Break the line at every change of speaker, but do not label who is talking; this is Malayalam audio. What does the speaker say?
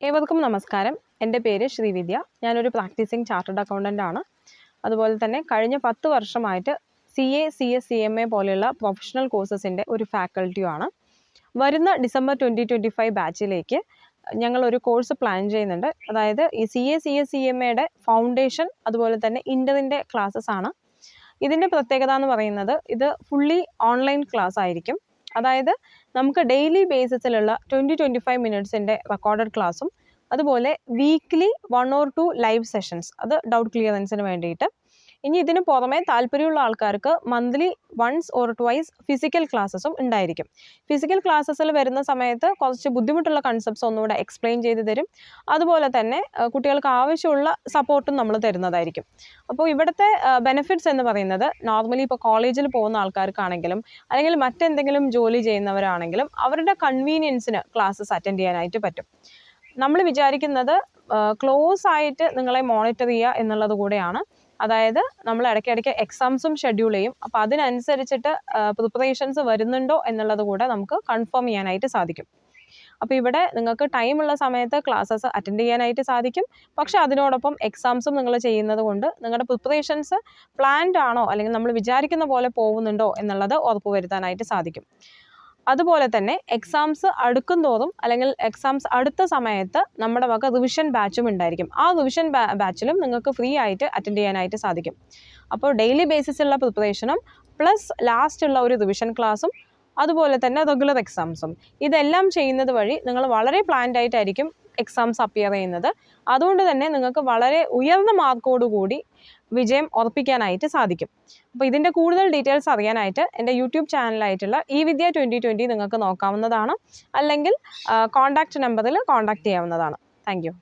ഏവർക്കും നമസ്കാരം. എൻ്റെ പേര് ശ്രീവിദ്യ. ഞാനൊരു പ്രാക്ടീസിങ് ചാർട്ടേഡ് അക്കൗണ്ടൻ്റ് ആണ്. അതുപോലെ തന്നെ കഴിഞ്ഞ 10 വർഷമായിട്ട് CA, CS, CMA പോലെയുള്ള പ്രൊഫഷണൽ കോഴ്സസിൻ്റെ ഒരു ഫാക്കൽറ്റിയുമാണ്. വരുന്ന ഡിസംബർ 2025 ബാച്ചിലേക്ക് ഞങ്ങളൊരു കോഴ്സ് പ്ലാൻ ചെയ്യുന്നുണ്ട്. അതായത് ഈ CA, CS, CMAയുടെ ഫൗണ്ടേഷൻ അതുപോലെ തന്നെ ഇൻ്ററിൻ്റെ ക്ലാസ്സസ് ആണ്. ഇതിൻ്റെ പ്രത്യേകത എന്ന് പറയുന്നത് ഇത് ഫുള്ളി ഓൺലൈൻ ക്ലാസ് ആയിരിക്കും. അതായത് നമുക്ക് ഡെയിലി ബേസിസിലുള്ള 20-25 മിനിറ്റ്സിൻ്റെ റെക്കോർഡഡ് ക്ലാസ്സും അതുപോലെ വീക്ക്ലി 1 or 2 ലൈവ് സെഷൻസ്, അത് ഡൗട്ട് ക്ലിയറൻസിന് വേണ്ടിയിട്ട്. ഇനി ഇതിന് പുറമെ താല്പര്യമുള്ള ആൾക്കാർക്ക് monthly once or twice physical ക്ലാസ്സസും ഉണ്ടായിരിക്കും. ഫിസിക്കൽ ക്ലാസ്സസിൽ വരുന്ന സമയത്ത് കുറച്ച് ബുദ്ധിമുട്ടുള്ള കൺസെപ്റ്റ്സ് ഒന്നുകൂടെ എക്സ്പ്ലെയിൻ ചെയ്ത് തരും. അതുപോലെ തന്നെ കുട്ടികൾക്ക് ആവശ്യമുള്ള സപ്പോർട്ടും നമ്മൾ തരുന്നതായിരിക്കും. അപ്പോൾ ഇവിടുത്തെ ബെനിഫിറ്റ്സ് എന്ന് പറയുന്നത് നോർമലി ഇപ്പോൾ കോളേജിൽ പോകുന്ന ആൾക്കാർക്കാണെങ്കിലും അല്ലെങ്കിൽ മറ്റെന്തെങ്കിലും ജോലി ചെയ്യുന്നവരാണെങ്കിലും അവരുടെ കൺവീനിയൻസിന് ക്ലാസ്സസ് അറ്റൻഡ് ചെയ്യാനായിട്ട് പറ്റും. നമ്മൾ വിചാരിക്കുന്നത് ക്ലോസ് ആയിട്ട് നിങ്ങളെ മോണിറ്റർ ചെയ്യുക എന്നുള്ളത് കൂടെയാണ്. അതായത് നമ്മൾ ഇടയ്ക്കിടയ്ക്ക് എക്സാംസും ഷെഡ്യൂൾ ചെയ്യും. അപ്പോൾ അതിനനുസരിച്ചിട്ട് പ്രിപ്പറേഷൻസ് വരുന്നുണ്ടോ എന്നുള്ളത് കൂടെ നമുക്ക് കൺഫേം ചെയ്യാനായിട്ട് സാധിക്കും. അപ്പോൾ ഇവിടെ നിങ്ങൾക്ക് ടൈമുള്ള സമയത്ത് ക്ലാസ്സസ് അറ്റൻഡ് ചെയ്യാനായിട്ട് സാധിക്കും. പക്ഷേ അതിനോടൊപ്പം എക്സാംസും നിങ്ങൾ ചെയ്യുന്നത് കൊണ്ട് നിങ്ങളുടെ പ്രിപ്പറേഷൻസ് പ്ലാൻഡ് ആണോ അല്ലെങ്കിൽ നമ്മൾ വിചാരിക്കുന്ന പോലെ പോകുന്നുണ്ടോ എന്നുള്ളത് ഉറപ്പുവരുത്താനായിട്ട് സാധിക്കും. അതുപോലെ തന്നെ എക്സാംസ് അടുക്കും തോറും അല്ലെങ്കിൽ എക്സാംസ് അടുത്ത സമയത്ത് നമ്മുടെ വക റിവിഷൻ ബാച്ചും ഉണ്ടായിരിക്കും. ആ റിവിഷൻ ബാച്ചിലും നിങ്ങൾക്ക് ഫ്രീ ആയിട്ട് അറ്റൻഡ് ചെയ്യാനായിട്ട് സാധിക്കും. അപ്പോൾ ഡെയിലി ബേസിസുള്ള പ്രിപ്പറേഷനും പ്ലസ് ലാസ്റ്റ് ഉള്ള ഒരു റിവിഷൻ ക്ലാസ്സും അതുപോലെ തന്നെ റെഗുലർ എക്സാംസും ഇതെല്ലാം ചെയ്യുന്നത് വഴി നിങ്ങൾ വളരെ പ്ലാൻഡ് ആയിട്ടായിരിക്കും എക്സാംസ് അപ്പിയർ ചെയ്യുന്നത്. അതുകൊണ്ട് തന്നെ നിങ്ങൾക്ക് വളരെ ഉയർന്ന മാർക്കോടുകൂടി വിജയം ഉറപ്പിക്കാനായിട്ട് സാധിക്കും. അപ്പോൾ ഇതിൻ്റെ കൂടുതൽ ഡീറ്റെയിൽസ് അറിയാനായിട്ട് എൻ്റെ യൂട്യൂബ് ചാനലായിട്ടുള്ള evidya 2020 നിങ്ങൾക്ക് നോക്കാവുന്നതാണ്. അല്ലെങ്കിൽ കോൺടാക്റ്റ് നമ്പറിൽ കോൺടാക്റ്റ് ചെയ്യാവുന്നതാണ്. Thank you.